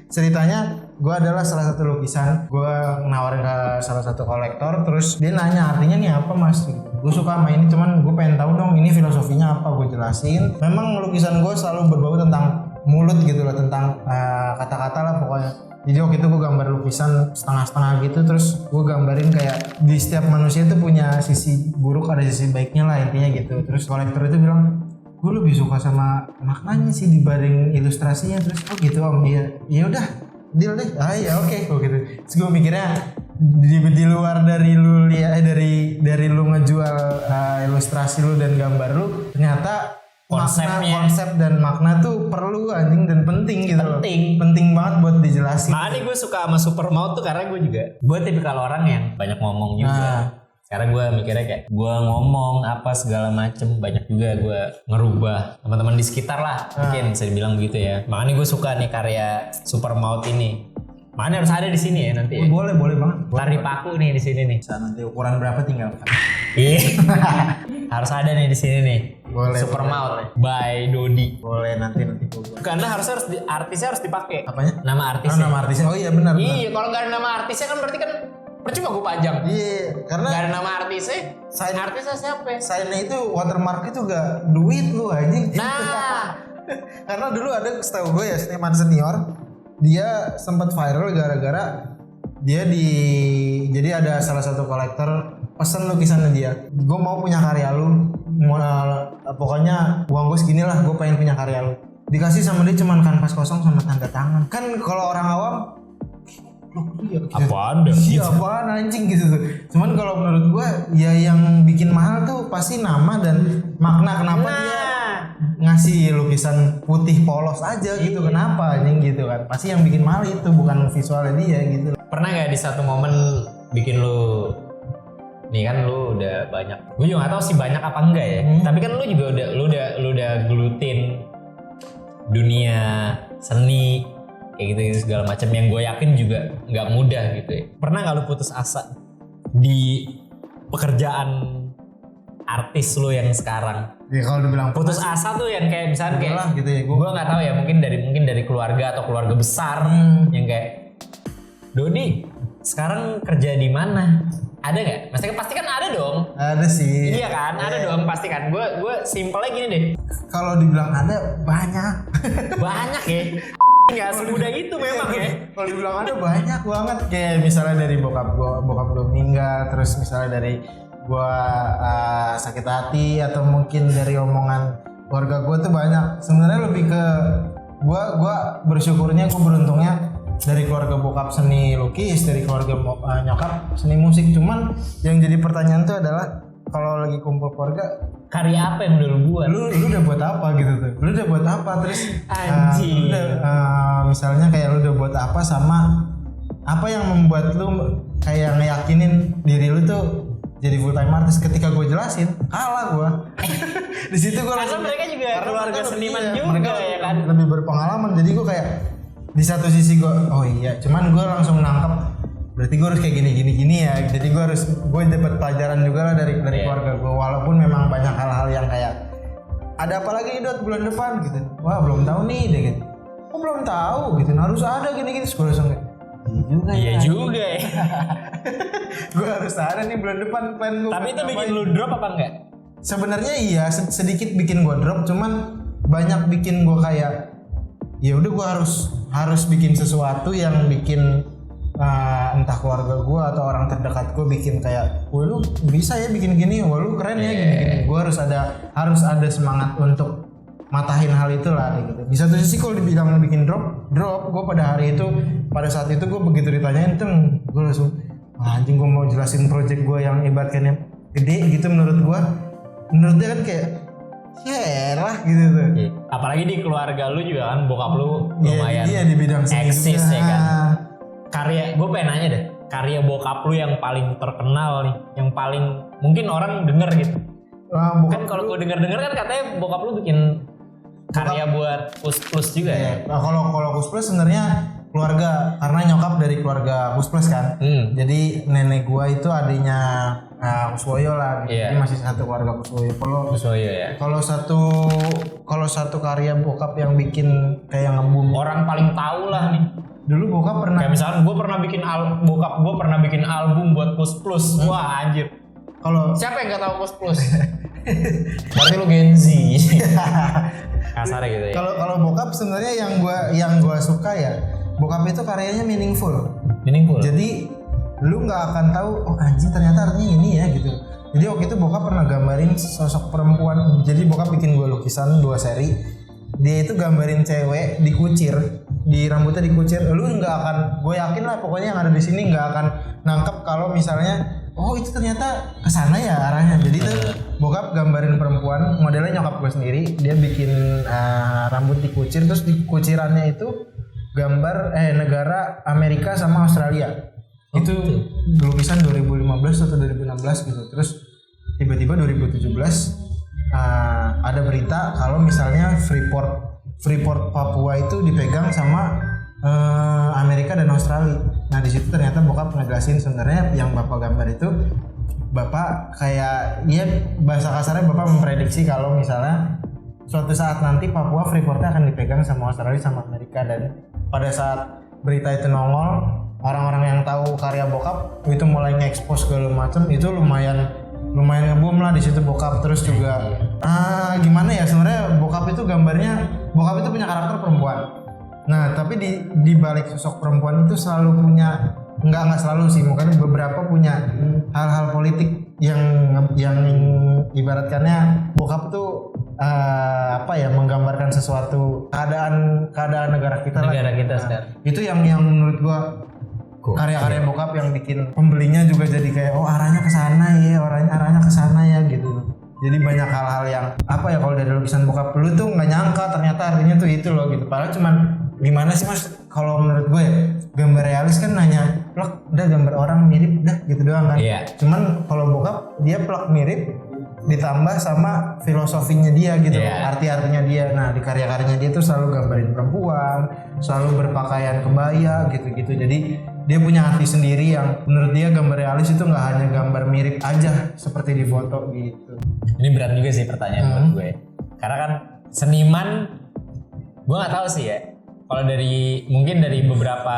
ceritanya gue adalah salah satu lukisan, gue nawarin ke salah satu kolektor, terus dia nanya artinya nih apa mas, gue suka sama ini cuman gue pengen tahu dong ini filosofinya apa, gue jelasin. Memang lukisan gue selalu berbau tentang mulut gitu loh, tentang kata-kata lah pokoknya. Jadi waktu itu gue gambar lukisan setengah-setengah gitu, terus gue gambarin kayak di setiap manusia itu punya sisi buruk, ada sisi baiknya lah intinya gitu. Terus kolektor itu bilang, gue lebih suka sama maknanya sih dibanding ilustrasinya. Terus oh gitu om, iya ya udah deal deh, ya oke kok gitu. Terus gue mikirnya di luar dari lu lihat dari lu ngejual ilustrasi lu dan gambar lu, ternyata konsep dan makna tuh perlu anjing dan penting gitu loh. Penting banget buat dijelasin. Makanya gue suka sama Supermaut tuh karena gue tipikal orang yang banyak ngomong juga. Karena gue mikirnya kayak gue ngomong apa segala macem, banyak juga gue ngerubah teman-teman di sekitar lah, mungkin bisa dibilang begitu ya. Makanya gue suka nih karya Supermaut ini. Makanya harus ada di sini ya nanti. Ya? Boleh banget. Tari paku nih di sini nih. Bisa nanti ukuran berapa tinggal. Iya. Harus ada nih di sini nih. Boleh. Supermaut by Dodi. Boleh nanti gue. Karena artisnya harus dipakai. Apanya? Nama artisnya. Nama artisnya. Oh iya benar. Iya, kalau nggak ada nama artisnya kan berarti kan percuma gue pajang. Iya, karena nggak ada nama artisnya. Artisnya siapa? Sign-nya itu watermark itu gak duit lu anjing. Nah. Karena dulu ada setahu gue ya seniman senior, dia sempat viral gara-gara dia jadi ada salah satu kolektor pesen lukisannya dia, gue mau punya karya lu, pokoknya uang gue segini lah, gue pengen punya karya lu. Dikasih sama dia cuman kanvas kosong sama tanda tangan. Kan kalau orang awam apaan dah? Iya apaan anjing gitu tuh. Cuman kalau menurut gue ya yang bikin mahal tuh pasti nama dan makna. Kenapa dia ngasih lukisan putih polos aja gitu, kenapa anjing gitu kan. Pasti yang bikin mahal itu bukan visualnya dia gitu. Pernah gak di satu momen bikin lu, nih kan lu udah banyak, gue juga gak tahu sih banyak apa enggak ya, tapi kan lu juga udah gelutin dunia seni kayak gitu segala macam yang gue yakin juga nggak mudah gitu ya. Pernah nggak lu putus asa di pekerjaan artis lu yang sekarang? Ya kalau dibilang putus asa tuh yang kayak misalnya kayak lah, gitu ya, gue nggak tahu ya, mungkin dari keluarga atau keluarga besar yang kayak Dodi sekarang kerja di mana? Ada nggak? Maksudnya pasti kan ada dong. Ada sih. Iya kan, ada dong pasti kan. Gue simpelnya gini deh. Kalau dibilang ada banyak. Banyak ya. Nggak semudah itu memang ya. Kalau dibilang ada banyak banget. Kayak misalnya dari bokap gue meninggal, terus misalnya dari gue sakit hati, atau mungkin dari omongan keluarga gue tuh banyak. Sebenarnya lebih ke gue bersyukurnya, gue beruntungnya dari keluarga bokap seni lukis, dari keluarga nyokap seni musik. Cuman yang jadi pertanyaan tuh adalah kalau lagi kumpul keluarga, karya apa yang udah lu buat? Lu udah buat apa gitu tuh? Lu udah buat apa? Terus anjing. Misalnya kayak lu udah buat apa, sama apa yang membuat lu kayak ngeyakinin diri lu tuh jadi full time artist. Ketika gue jelasin, kalah gue. Di situ gue langsung, mereka juga keluarga seniman juga mereka ya kan. Lebih berpengalaman. Jadi gue kayak di satu sisi gue, oh iya, cuman gue langsung nangkep berarti gue harus kayak gini ya. Jadi gue dapat pelajaran juga lah dari keluarga gue, walaupun memang banyak hal-hal yang kayak ada apa lagi Dot bulan depan gitu, wah belum tahu nih deh gitu, oh belum tahu gitu, harus ada gini-gini. Gue langsung kayak iya juga ya. Gue harus ada nih bulan depan plan gue. Tapi itu bikin lu drop apa enggak? Sebenarnya iya, sedikit bikin gue drop, cuman banyak bikin gue kayak ya udah gue harus bikin sesuatu yang bikin entah keluarga gue atau orang terdekat gue bikin kayak, wah lu bisa ya bikin gini, wah lu keren ya gini-gini. Gue harus ada semangat untuk matahin hal itu lah gitu. Di satu sisi kalau dibilang bikin drop gue pada saat itu gue begitu ditanyain tuh gue langsung anjing, gue mau jelasin project gue yang ibaratnya gede gitu. Menurut dia kan kayak lah gitu tuh. Apalagi di keluarga lu juga kan, bokap lu lumayan di bidang seni eksis juga. Ya kan. Karya, gue pengen nanya deh, karya bokap lu yang paling terkenal nih, yang paling mungkin orang denger gitu. Kan kalau gue denger kan katanya bokap lu bikin karya buat Kus Plus juga ya. Nah, kalau Kus Plus sebenarnya keluarga, karena nyokap dari keluarga Kus Plus kan. Jadi nenek gua itu adiknya Kuswoyo lah gitu. Iya. Jadi masih satu keluarga Kuswoyo. Kuswoyo ya. Kalau satu karya bokap yang bikin kayak ngebum, Orang paling tahu lah nih. dulu bokap pernah Kayak misalkan bokap gue pernah bikin album buat Kus Plus. Wah anjir. kalau Siapa yang gak tahu Kus Plus? Berarti lu Gen Z. Kasarnya gitu ya. kalau bokap sebenarnya yang gua suka ya, bokap itu karyanya meaningful. Meaningful. Jadi lu nggak akan tahu, oh anjing ternyata artinya ini ya gitu. Jadi waktu itu bokap pernah gambarin sosok perempuan. Jadi bokap bikin gue lukisan 2 seri. Dia itu gambarin cewek dikucir, di rambutnya dikucir. Lu nggak akan, gue yakin lah pokoknya yang ada di sini nggak akan nangkep kalau misalnya, oh itu ternyata kesana ya arahnya. Jadi tuh bokap gambarin perempuan, modelnya nyokap gue sendiri. Dia bikin rambut dikucir, terus di kucirannya itu gambar negara Amerika sama Australia. Itu lukisan 2015 atau 2016 gitu. Terus tiba-tiba 2017 ada berita kalau misalnya Freeport Papua itu dipegang sama Amerika dan Australia. Nah di situ ternyata bokap ngejelasin sebenarnya yang bapak gambar itu, bapak kayak bahasa kasarnya bapak memprediksi kalau misalnya suatu saat nanti Papua Freeportnya akan dipegang sama Australia sama Amerika. Dan pada saat berita itu nongol, orang-orang yang tahu karya bokap itu mulai nge-expose segala macam, itu lumayan ngebum lah di situ bokap. Terus juga gimana ya, sebenarnya bokap itu punya karakter perempuan. Nah tapi di balik sosok perempuan itu selalu punya, nggak selalu sih, mungkin beberapa punya hal-hal politik yang ibaratkannya bokap tuh menggambarkan sesuatu keadaan negara kita sekarang. Itu yang menurut gua karya-karya bokap yang bikin pembelinya juga jadi kayak, oh arahnya ke sana ya, arahnya ke sana ya gitu. Jadi banyak hal-hal yang kalau dari lukisan bokap lu tuh nggak nyangka ternyata artinya tuh itu loh gitu. Padahal cuman gimana sih mas, kalau menurut gue gambar realis kan hanya plak udah gambar orang mirip dah gitu doang kan. Cuman kalau bokap dia plak mirip ditambah sama filosofinya dia gitu, arti-artinya dia. Nah di karya-karyanya dia tuh selalu gambarin perempuan, selalu berpakaian kebaya gitu-gitu. Jadi dia punya arti sendiri yang menurut dia gambar realis itu nggak hanya gambar mirip aja seperti di foto gitu. Ini berat juga sih pertanyaan buat gue. Karena kan seniman, gue nggak tahu sih ya. Kalau mungkin dari beberapa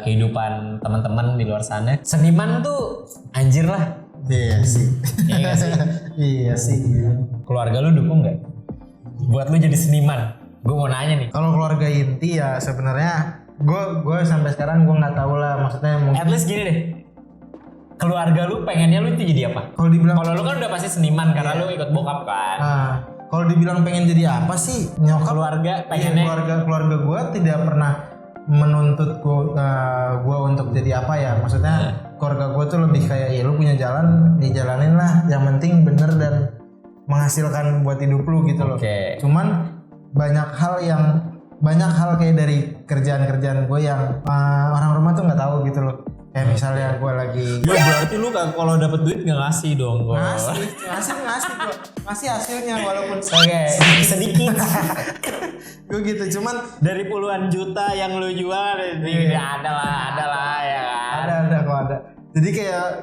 kehidupan teman-teman di luar sana, seniman tuh anjir lah. Iya sih. Iya gak sih? Iya sih. Keluarga lu dukung nggak buat lu jadi seniman? Gue mau nanya nih. Kalau keluarga inti ya sebenarnya gue sampai sekarang gue nggak tahu lah, maksudnya mungkin. At least gini deh. Keluarga lu pengennya lu itu jadi apa? Kalau lu kan udah pasti seniman karena lu ikut bokap kan. Kalau dibilang pengen jadi apa sih, nyokap keluarga pengennya. Keluarga gue tidak pernah menuntut gue untuk jadi apa ya, maksudnya keluarga gue tuh lebih kayak ya lu punya jalan dijalanin lah, yang penting bener dan menghasilkan buat hidup lu gitu loh. Cuman banyak hal kayak dari kerjaan gue yang orang rumah tuh nggak tahu gitu loh. Kayak misalnya gue lagi. Ya berarti lu kan kalau dapet duit nggak ngasih dong gue. Ngasih hasilnya walaupun sedikit. Gue gitu, cuman dari puluhan juta yang lu jual ada lah ya kan. Ada. Jadi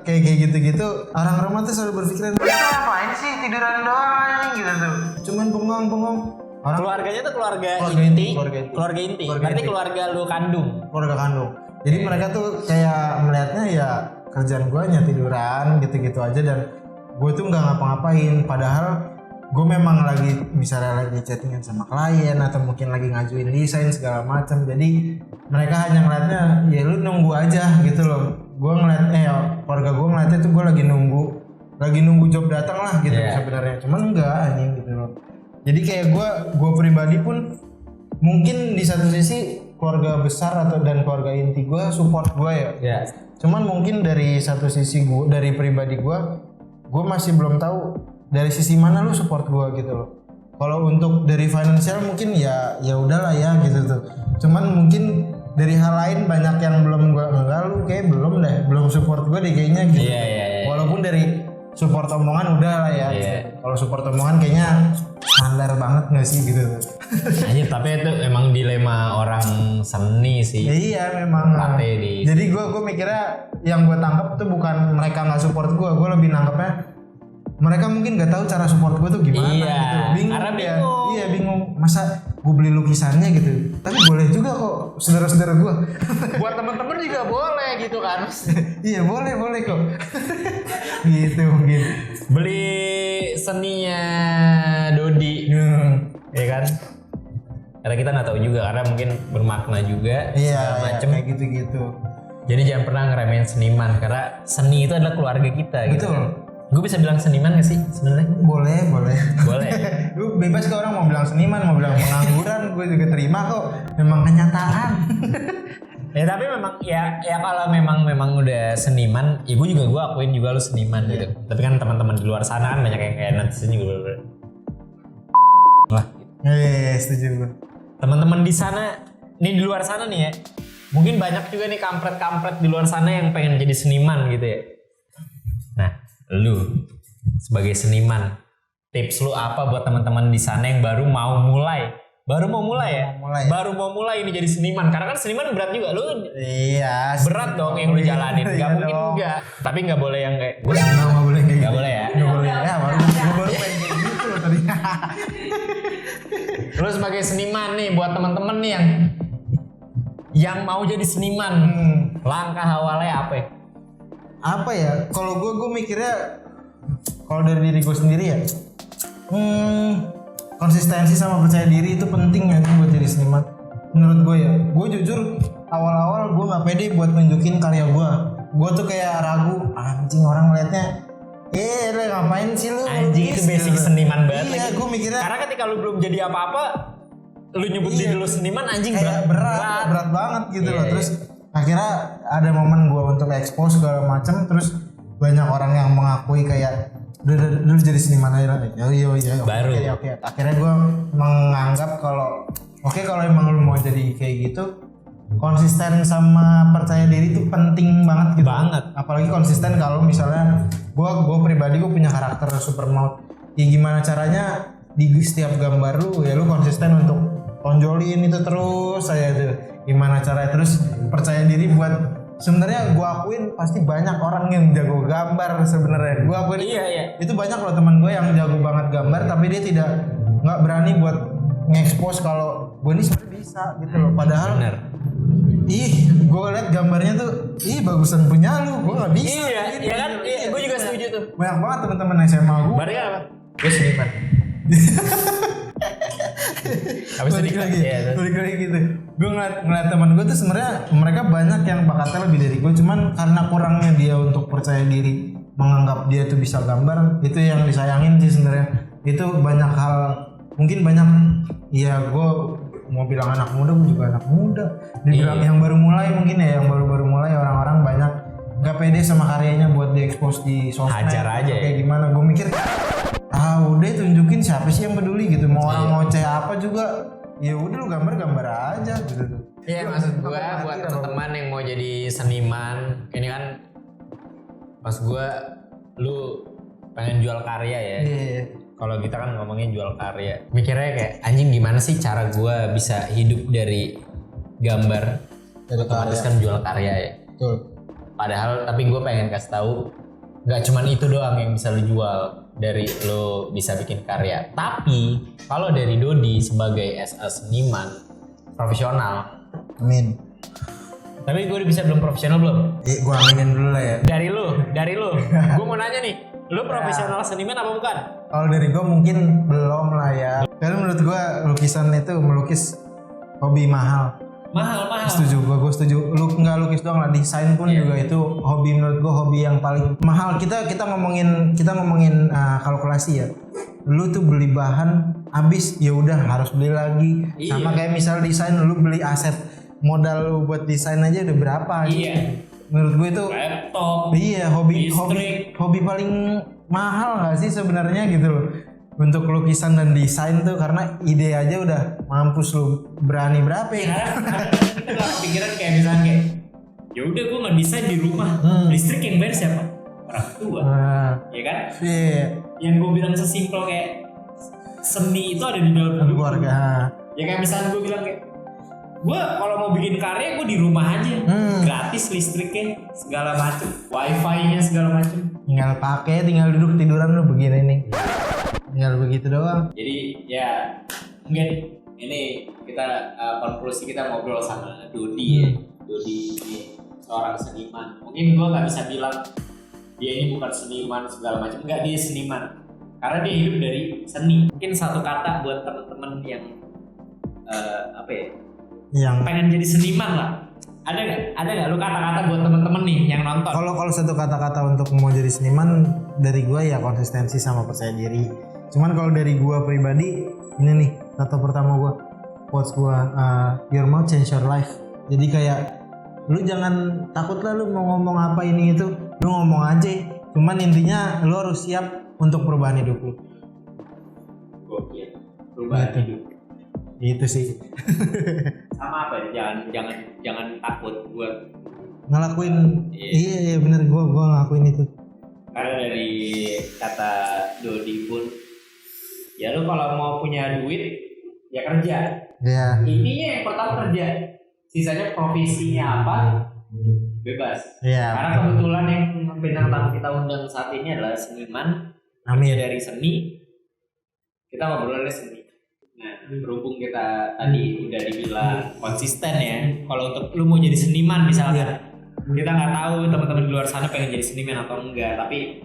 kayak gitu-gitu orang rumah tuh selalu berpikiran, ngapain sih tiduran doang gitu tuh. Cuman bengong. Keluarganya tuh keluarga inti. Berarti inti. keluarga lu kandung. Keluarga kandung. Jadi mereka tuh kayak melihatnya ya kerjaan gue hanya tiduran gitu-gitu aja, dan gue tuh nggak ngapa-ngapain. Padahal gue memang misalnya lagi chattingan sama klien atau mungkin lagi ngajuin desain segala macam. Jadi mereka hanya ngeliatnya ya lu nunggu aja gitu loh. Gue keluarga gue ngeliatnya tuh gue lagi nunggu job datang lah gitu sebenarnya. Cuman enggak anjing gitu loh. Jadi kayak gue pribadi pun mungkin di satu sisi keluarga besar dan keluarga inti gue support gue ya. Cuman mungkin dari satu sisi gue, dari pribadi gue masih belum tahu dari sisi mana lu support gue gitu loh. Kalau untuk dari finansial mungkin ya udahlah ya gitu tuh. Cuman mungkin dari hal lain banyak yang belum gue, enggak lu kayak belum support gue deh kayaknya gitu. Walaupun dari support omongan udah lah ya. Kalau support omongan kayaknya standar banget nggak sih gitu. Anjir, tapi itu emang dilema orang seni sih. Iya memang. Jadi gue mikirnya yang gue tangkap tuh bukan mereka nggak support gue lebih nangkepnya mereka mungkin nggak tahu cara support gue tuh gimana iya, gitu. Bingung karena ya. bingung. Iya bingung. Masa gue beli lukisannya gitu. Tapi boleh juga kok saudara-saudara gue. Buat temen-temen juga boleh gitu kan. Iya boleh kok. Gitu mungkin. Beli seninya Dodi, ya kan? Karena kita nggak tahu juga, karena mungkin bermakna juga. Iya, macem. kayak gitu-gitu. Jadi jangan pernah ngeremehin seniman, karena seni itu adalah keluarga kita. Gitu. Betul. Gue bisa bilang seniman gak sih sebenarnya? Boleh. Boleh. Lu bebas ke orang mau bilang seniman, mau bilang pengangguran, gue juga terima kok. Memang kenyataan. Ya tapi memang ya kalau memang udah seniman, gue akuin juga lu seniman gitu. Tapi kan teman-teman di luar sana kan banyak yang kayak netizen juga. Lah. Setuju gue. Teman-teman di sana, nih di luar sana nih ya. Mungkin banyak juga nih kampret-kampret di luar sana yang pengen jadi seniman gitu ya. Nah, lu sebagai seniman, tips lu apa buat teman-teman di sana yang baru mau mulai ya? Baru mau mulai ini jadi seniman. Karena kan seniman berat juga lu. Iya. Berat dong yang lu jalanin. Gak mungkin enggak. Tapi gak boleh yang kayak gue nggak boleh kayak gitu. Gak boleh ya. Gak boleh ya. Baru pengen kayak gitu loh tadi. Lu sebagai seniman nih buat teman-teman nih yang mau jadi seniman, langkah awalnya apa ya? Apa ya? Kalau gue mikirnya kalau dari diri gue sendiri ya, konsistensi sama percaya diri itu penting ya buat jadi seniman. Menurut gue ya, gue jujur awal-awal gue nggak pede buat nunjukin karya gue. Gue tuh kayak ragu, anjing orang ngeliatnya, lu ngapain sih lu? Anjing itu basic seniman banget. Iya, gue mikirnya. Karena ketika lu belum jadi apa-apa, lu nyebut diri lu seniman anjing kayak berat banget gitu loh. Terus akhirnya ada momen gue untuk expose segala macam, terus banyak orang yang mengakui kayak udah jadi seniman aja lah. Iya. Baru. Oke. Akhirnya gue menganggap kalau kalau emang lu mau jadi kayak gitu, konsisten sama percaya diri itu penting banget gitu. Banget. Apalagi konsisten kalau misalnya gue pribadi gue punya karakter super maut. Ya gimana caranya di setiap gambar lu ya lu konsisten untuk tonjolin itu terus saya tuh gimana caranya terus percaya diri buat sebenarnya gue akuin pasti banyak orang yang jago gambar sebenarnya gue akuin itu banyak loh teman gue yang jago banget gambar tapi dia nggak berani buat nge-expose kalau gue ini sebenarnya bisa gitu loh padahal bener. Gue liat gambarnya tuh bagusan punya lu gue nggak bisa iya kan gue juga setuju tuh banyak banget teman-teman SMA gue berarti apa gue seniman balik lagi gitu. Gue ngeliat teman gue tuh sebenarnya mereka banyak yang bakatnya lebih dari gue, cuman karena kurangnya dia untuk percaya diri, menganggap dia tuh bisa gambar, itu yang disayangin sih sebenarnya. Itu banyak hal, mungkin banyak. Ya gue mau bilang anak muda, gue juga anak muda. Dibilang yang baru mulai mungkin ya, yang baru mulai orang-orang banyak gak pede sama karyanya buat diekspos di sosmed. Hajar aja kayak gimana? Gue mikir. Udah tunjukin siapa sih yang peduli gitu mau orang ngoceh apa juga ya udah lu gambar aja gitu. Iya maksud gua buat teman-teman yang mau jadi seniman ini kan pas gua lu pengen jual karya ya. Kalau kita kan ngomongin jual karya mikirnya kayak anjing gimana sih cara gua bisa hidup dari gambar otomatis kan jual karya ya. Betul. Padahal tapi gua pengen kasih tahu nggak cuman itu doang yang bisa lu jual dari lo bisa bikin karya. Tapi kalau dari Dodi sebagai seniman profesional, amin. Tapi gue bisa belum profesional belum? Gue aminin dulu lah ya. Dari lo, gue mau nanya nih, lo profesional seniman apa bukan? Kalau dari gue mungkin belum lah ya. Karena menurut gue lukisan itu melukis hobi mahal. Mahal. Setuju, gue setuju. Lu nggak lukis doang lah, desain pun juga itu hobi menurut gue hobi yang paling mahal. Kita ngomongin kalkulasi ya. Lu tuh beli bahan habis ya udah harus beli lagi. Sama kayak misal desain lu beli aset modal lu buat desain aja udah berapa? Menurut gue itu laptop. Hobi paling mahal nggak sih sebenarnya gitu loh. Untuk lukisan dan desain tuh karena ide aja udah mampus lu berani berapa ya? Kita nggak kepikiran kayak misalnya kayak ya udah gue nggak desain di rumah listrik yang bayar siapa? Orang tua, ya kan? Iya. yang gue bilang sesimpel kayak seni itu ada di dalam keluarga. Ya kayak misalnya gue bilang kayak gue kalau mau bikin karya gue di rumah aja, gratis listriknya segala macem, wifi-nya segala macem, tinggal pakai, tinggal duduk tiduran lu begini nih, tinggal begitu doang. Jadi ya mungkin ini kita konklusi kita ngobrol sama Dodi. Dodi ini seorang seniman. Mungkin gue nggak bisa bilang dia ini bukan seniman segala macam, enggak, dia seniman karena dia hidup dari seni. Mungkin satu kata buat teman-teman yang apa ya, yang pengen jadi seniman lah, ada nggak lu kata-kata buat teman-teman nih yang nonton? Kalau satu kata-kata untuk mau jadi seniman dari gue ya konsistensi sama percaya diri. Cuman kalau dari gue pribadi ini nih kata pertama gue, quotes gue, your mouth change your life. Jadi kayak lu jangan takut lah lu mau ngomong apa ini itu, lu ngomong aja. Cuman intinya lu harus siap untuk perubahan hidup lu. Oke, perubahan hidup. Itu sih. Sama apa ya? Jangan takut buat ngelakuin. Iya bener, gue ngelakuin itu. Karena dari kata Dodi pun, ya lu kalau mau punya duit ya kerja. Iya. Intinya yang pertama kerja, sisanya profesinya apa bebas. Iya. Karena kebetulan yang bintang tamu kita undang saat ini adalah seniman. Amin. Dari seni, kita ngobrolnya seni. Nah, berhubung kita tadi udah dibilang konsisten ya, kalau untuk lu mau jadi seniman misalnya, kita nggak tahu teman-teman di luar sana pengen jadi seniman atau enggak, tapi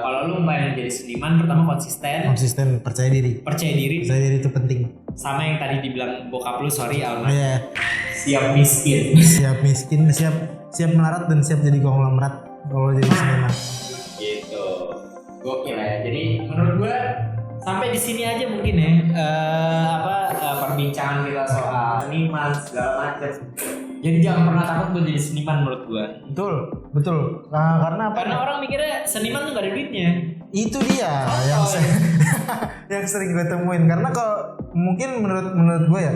kalau lu pengen jadi seniman, pertama konsisten, percaya diri itu penting. Sama yang tadi dibilang bokap lu, sorry Alma, siap miskin, siap melarat dan siap jadi konglomerat kalau jadi seniman. Gitu, gokil ya. Jadi menurut gua sampai di sini aja mungkin ya, perbincangan kita soal seniman segala macam. Jadi jangan pernah takut buat jadi seniman menurut gua. Betul. Nah, karena orang mikirnya seniman tuh gak ada duitnya. Itu dia yang sering gue temuin. Karena kalau mungkin menurut gue ya,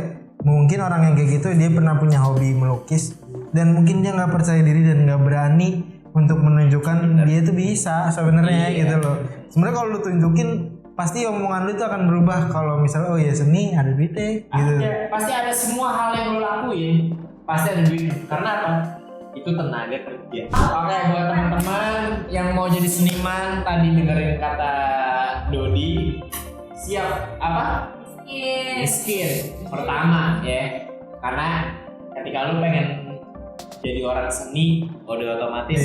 mungkin orang yang kayak gitu dia pernah punya hobi melukis dan mungkin dia nggak percaya diri dan nggak berani untuk menunjukkan dia itu bisa sebenarnya gitu loh. Sebenarnya kalau lu tunjukin pasti omongan lu itu akan berubah. Kalau misalnya oh ya seni ada duitnya gitu. Pasti ada semua hal yang lu lakuin pasti ada duitnya. Karena apa? Itu tenaga kerja. Oke, buat teman-teman yang mau jadi seniman, tadi dengerin kata Dodi, siap apa? Miskin. Pertama ya. Karena ketika lu pengen jadi orang seni, udah otomatis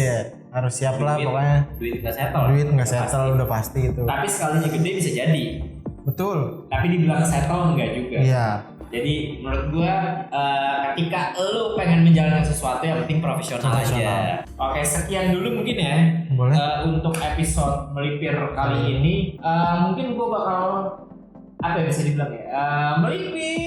harus siap lah pokoknya. Duit nggak settle udah pasti itu. Tapi sekalinya gede bisa jadi. Betul. Tapi dibilang settle enggak juga. Iya. Jadi menurut gua ketika lu pengen menjalankan sesuatu yang penting profesional aja. Oke, sekian dulu mungkin ya. Boleh. Untuk episode melipir kali ini mungkin gua bakal apa ya bisa dibilang ya, melipir